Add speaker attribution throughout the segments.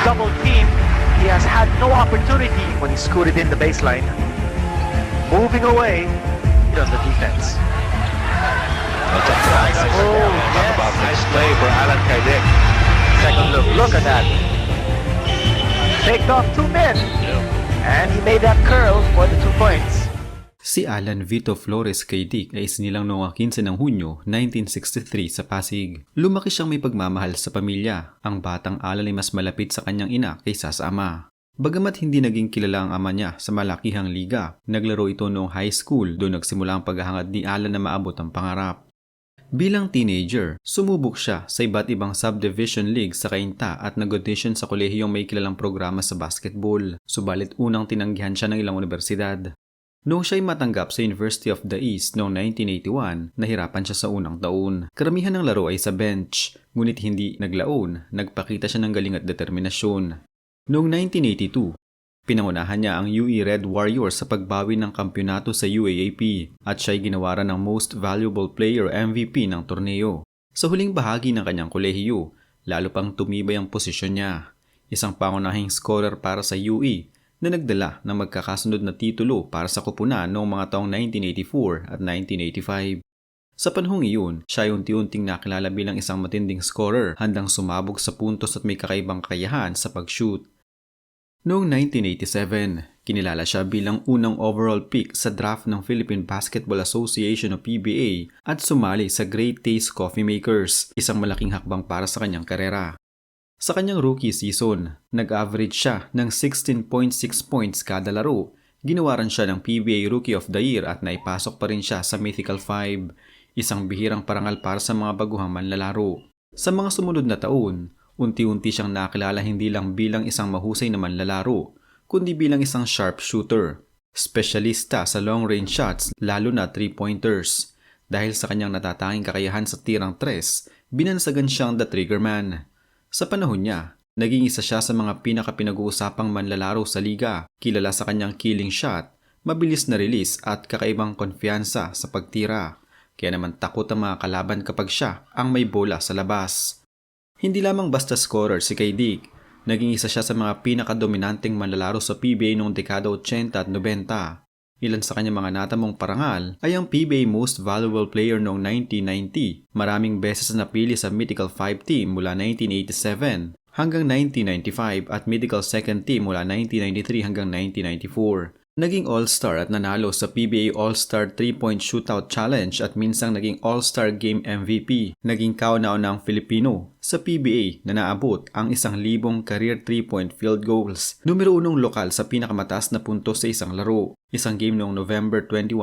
Speaker 1: double teamed. He has had no opportunity when he scooted in the baseline. Moving away, does the defense.
Speaker 2: That's a nice
Speaker 1: Oh, yes.
Speaker 2: about nice play for Alan Kaidik.
Speaker 1: Second look at that. Faked off 2 men, and he made that curl for the 2 points.
Speaker 3: Si Alan Vito Flores Kaidik ay isinilang noong 15 ng Hunyo 1963 sa Pasig. Lumaki siyang may pagmamahal sa pamilya. Ang batang Alan ay mas malapit sa kanyang ina kaysa sa ama. Bagamat hindi naging kilala ang ama niya sa malakihang liga, naglaro ito noong high school, doon nagsimula ang paghahangad ni Alan na maabot ang pangarap. Bilang teenager, sumubok siya sa iba't ibang subdivision league sa Cainta at nag-audition sa kolehiyong may kilalang programa sa basketball, subalit unang tinanggihan siya ng ilang universidad. Noong siya'y matanggap sa University of the East noong 1981, nahirapan siya sa unang taon. Karamihan ng laro ay sa bench, ngunit hindi naglaon, nagpakita siya ng galing at determinasyon. Noong 1982, pinangunahan niya ang UE Red Warriors sa pagbawi ng kampyonato sa UAAP at siya'y ginawaran ng Most Valuable Player MVP ng torneo. Sa huling bahagi ng kanyang kolehiyo, lalo pang tumibay ang posisyon niya. Isang pangunahing scorer para sa UE na nagdala ng magkakasunod na titulo para sa koponan noong mga taong 1984 at 1985. Sa panahong iyon, siya ay unti-unting nakilala bilang isang matinding scorer, handang sumabog sa puntos at may kakaibang kakayahan sa pag-shoot. Noong 1987, kinilala siya bilang unang overall pick sa draft ng Philippine Basketball Association o PBA at sumali sa Great Taste Coffee Makers, isang malaking hakbang para sa kanyang karera. Sa kanyang rookie season, nag-average siya ng 16.6 points kada laro, ginawaran siya ng PBA Rookie of the Year at naipasok pa rin siya sa Mythical 5, isang bihirang parangal para sa mga baguhang manlalaro. Sa mga sumunod na taon, unti-unti siyang nakilala hindi lang bilang isang mahusay na manlalaro, kundi bilang isang sharp shooter, espesyalista sa long-range shots lalo na 3-pointers. Dahil sa kanyang natatanging kakayahan sa tirang 3, binansagan siyang the trigger man. Sa panahon niya, naging isa siya sa mga pinaka-pinag-uusapang manlalaro sa liga, kilala sa kanyang killing shot, mabilis na release at kakaibang konfiyansa sa pagtira. Kaya naman takot ang mga kalaban kapag siya ang may bola sa labas. Hindi lamang basta scorer si Kaidik, naging isa siya sa mga pinaka-dominanteng manlalaro sa PBA noong dekada 80 at 90. Ilan sa kanyang mga natamong parangal ay ang PBA Most Valuable Player noong 1990, maraming beses na napili sa Mythical 5 team mula 1987 hanggang 1995 at Mythical 2nd team mula 1993 hanggang 1994. Naging All-Star at nanalo sa PBA All-Star 3-Point Shootout Challenge at minsang naging All-Star Game MVP. Naging kauna-unang Filipino sa PBA na naabot ang 1,000 career 3-point field goals. Numero 1 lokal sa pinakamataas na puntos sa isang laro. Isang game noong November 21,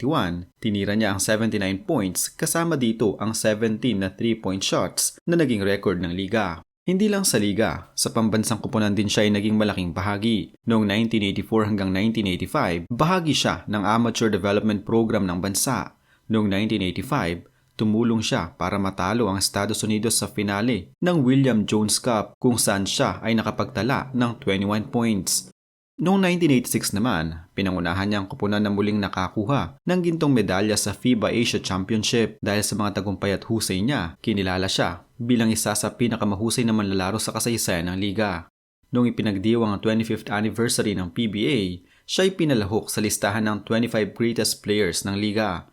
Speaker 3: 1991, tinira niya ang 79 points kasama dito ang 17 na 3-point shots na naging record ng liga. Hindi lang sa liga, sa pambansang koponan din siya ay naging malaking bahagi. Noong 1984 hanggang 1985, bahagi siya ng Amateur Development Program ng bansa. Noong 1985, tumulong siya para matalo ang Estados Unidos sa finale ng William Jones Cup kung saan siya ay nakapagtala ng 21 points. Noong 1986 naman, pinangunahan niya ang koponan na muling nakakuha ng gintong medalya sa FIBA Asia Championship. Dahil sa mga tagumpay at husay niya, kinilala siya bilang isa sa pinakamahusay na manlalaro sa kasaysayan ng liga. Noong ipinagdiwang ang 25th anniversary ng PBA, siya ay pinalahok sa listahan ng 25 greatest players ng liga.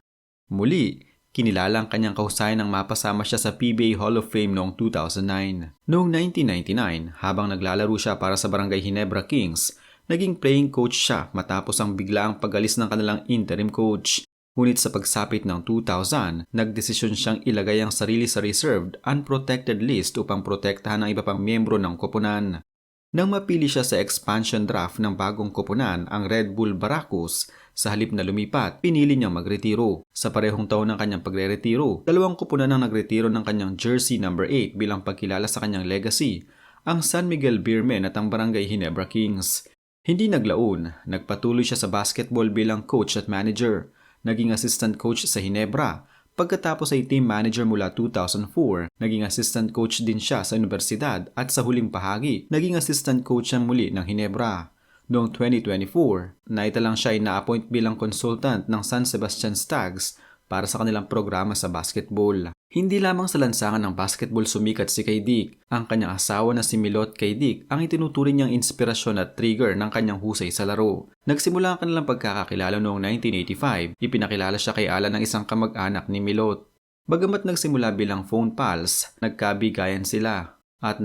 Speaker 3: Muli, kinilala ang kanyang kahusayan nang mapasama siya sa PBA Hall of Fame noong 2009. Noong 1999, habang naglalaro siya para sa Barangay Ginebra Kings, naging playing coach siya matapos ang biglaang pag-alis ng kanilang interim coach. Ngunit sa pagsapit ng 2000, nagdesisyon siyang ilagay ang sarili sa reserved, unprotected list upang protektahan ang iba pang miyembro ng koponan. Nang mapili siya sa expansion draft ng bagong koponan, ang Red Bull Baracus, sa halip na lumipat, pinili niyang magretiro. Sa parehong taon ng kanyang pagre-retiro, dalawang koponan ang nagretiro ng kanyang jersey number 8 bilang pagkilala sa kanyang legacy, ang San Miguel Beermen at ang Barangay Ginebra Kings. Hindi naglaon, nagpatuloy siya sa basketball bilang coach at manager. Naging assistant coach sa Ginebra. Pagkatapos ay team manager mula 2004, naging assistant coach din siya sa universidad at sa huling bahagi, naging assistant coach siya muli ng Ginebra. Noong 2024, naitalang siya ay na-appoint bilang consultant ng San Sebastian Stags para sa kanilang programa sa basketball. Hindi lamang sa lansangan ng basketball sumikat si Kay Dick, ang kanyang asawa na si Milot Kay Dick ang itinuturing niyang inspirasyon at trigger ng kanyang husay sa laro. Nagsimula ang kanilang pagkakakilala noong 1985, ipinakilala siya kay Alan ng isang kamag-anak ni Milot. Bagamat nagsimula bilang phone pals, nagkabigayan sila at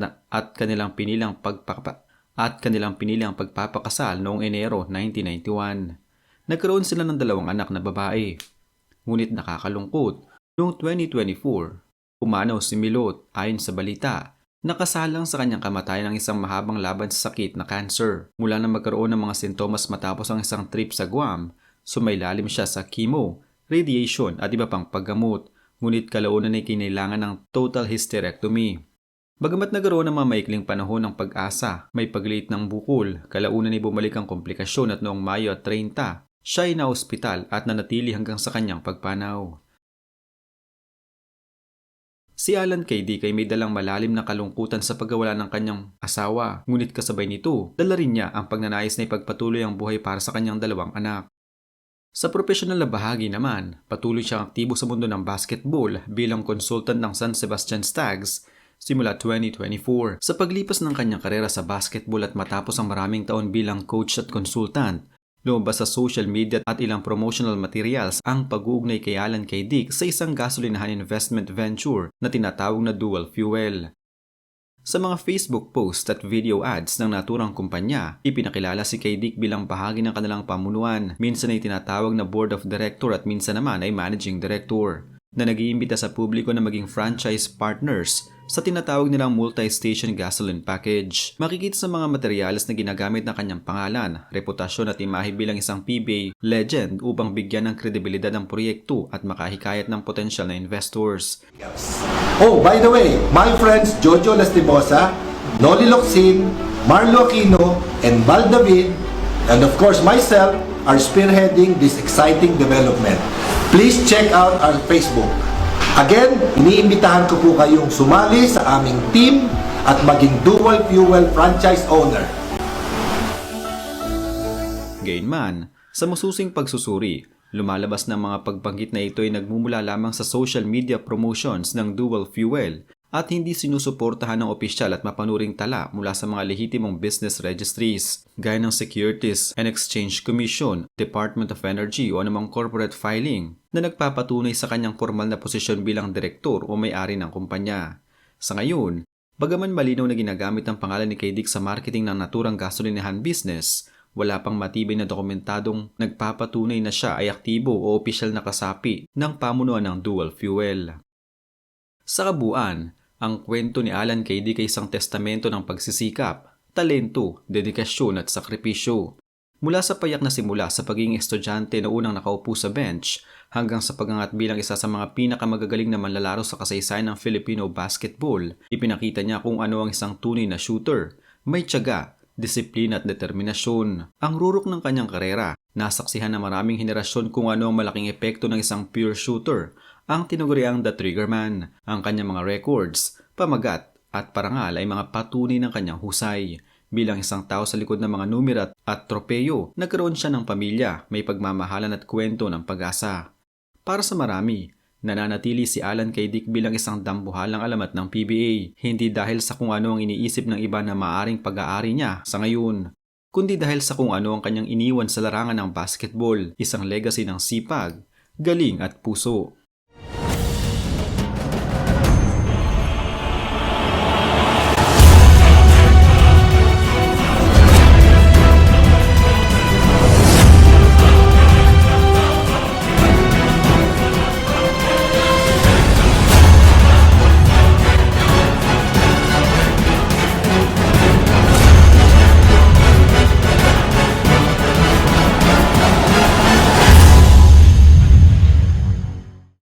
Speaker 3: kanilang pinilang pagpapakasal noong Enero 1991. Nagkaroon sila ng 2 anak na babae. Ngunit nakakalungkot, noong 2024, pumanaw si Milot ayon sa balita, nakasalang sa kanyang kamatayan ng isang mahabang laban sa sakit na cancer. Mula na magkaroon ng mga sintomas matapos ang isang trip sa Guam, sumailalim siya sa chemo, radiation at iba pang paggamot, ngunit kalaunan ay kinailangan ng total hysterectomy. Bagamat nagkaroon ng mga maikling panahon ng pag-asa, may pagliit ng bukol, kalaunan ay bumalik ang komplikasyon at noong Mayo 30, siya ay na-ospital at nanatili hanggang sa kanyang pagpanaw. Si Alan Kay Dick ay may dalang malalim na kalungkutan sa pagkawala ng kanyang asawa, ngunit kasabay nito, dala rin niya ang pagnanais na ipagpatuloy ang buhay para sa kanyang 2 anak. Sa profesional na bahagi naman, patuloy siyang aktibo sa mundo ng basketball bilang consultant ng San Sebastian Stags simula 2024. Sa paglipas ng kanyang karera sa basketball at matapos ang maraming taon bilang coach at consultant, lumabas sa social media at ilang promotional materials ang pag-uugnay kay Alan Kay Dick sa isang gasolinahan investment venture na tinatawag na dual fuel. Sa mga Facebook post at video ads ng naturang kumpanya, ipinakilala si Kay Dick bilang bahagi ng kanilang pamunuan, minsan ay tinatawag na board of director at minsan naman ay managing director, na nag-iimbita sa publiko na maging franchise partners sa tinatawag nilang multi-station gasoline package. Makikita sa mga materyales na ginagamit ng kanyang pangalan, reputasyon at imahe bilang isang PBA legend upang bigyan ng kredibilidad ang proyekto at makahikayat ng potensyal na investors.
Speaker 4: Oh, by the way, my friends Jojo Lastimosa, Noli Locsin, Marlo Aquino, and Val David, and of course myself, are spearheading this exciting development. Please check out our Facebook. Again, iniimbitahan ko po kayong sumali sa aming team at maging dual fuel franchise owner.
Speaker 3: Gayunman, sa masusing pagsusuri, lumalabas na mga pagbanggit na ito ay nagmumula lamang sa social media promotions ng dual fuel at hindi sinusuportahan ng opisyal at mapanuring tala mula sa mga lehitimong business registries, gaya ng Securities and Exchange Commission, Department of Energy o anumang corporate filing na nagpapatunay sa kanyang formal na posisyon bilang direktor o may-ari ng kumpanya. Sa ngayon, bagaman malinaw na ginagamit ang pangalan ni Kay Dick sa marketing ng naturang gasolinahan business, wala pang matibay na dokumentadong nagpapatunay na siya ay aktibo o opisyal na kasapi ng pamunuan ng dual fuel. Sa kabuuan, ang kwento ni Alan Kay Dick ay isang testamento ng pagsisikap, talento, dedikasyon at sakripisyo. Mula sa payak na simula sa pagiging estudyante na unang nakaupo sa bench hanggang sa pagangat bilang isa sa mga pinakamagagaling na manlalaro sa kasaysayan ng Filipino basketball, ipinakita niya kung ano ang isang tunay na shooter, may tiyaga, disiplina at determinasyon. Ang rurok ng kanyang karera, nasaksihan ng maraming henerasyon kung ano ang malaking epekto ng isang pure shooter, ang tinaguriang The Triggerman. Ang kanyang mga records, pamagat at parangal ay mga patunay ng kanyang husay. Bilang isang tao sa likod ng mga numero at tropeyo, nagkaroon siya ng pamilya, may pagmamahalan at kwento ng pag-asa. Para sa marami, nananatili si Alan Kay Dick bilang isang dambuhalang alamat ng PBA, hindi dahil sa kung ano ang iniisip ng iba na maaring pag-aari niya sa ngayon, kundi dahil sa kung ano ang kanyang iniwan sa larangan ng basketball, isang legacy ng sipag, galing at puso.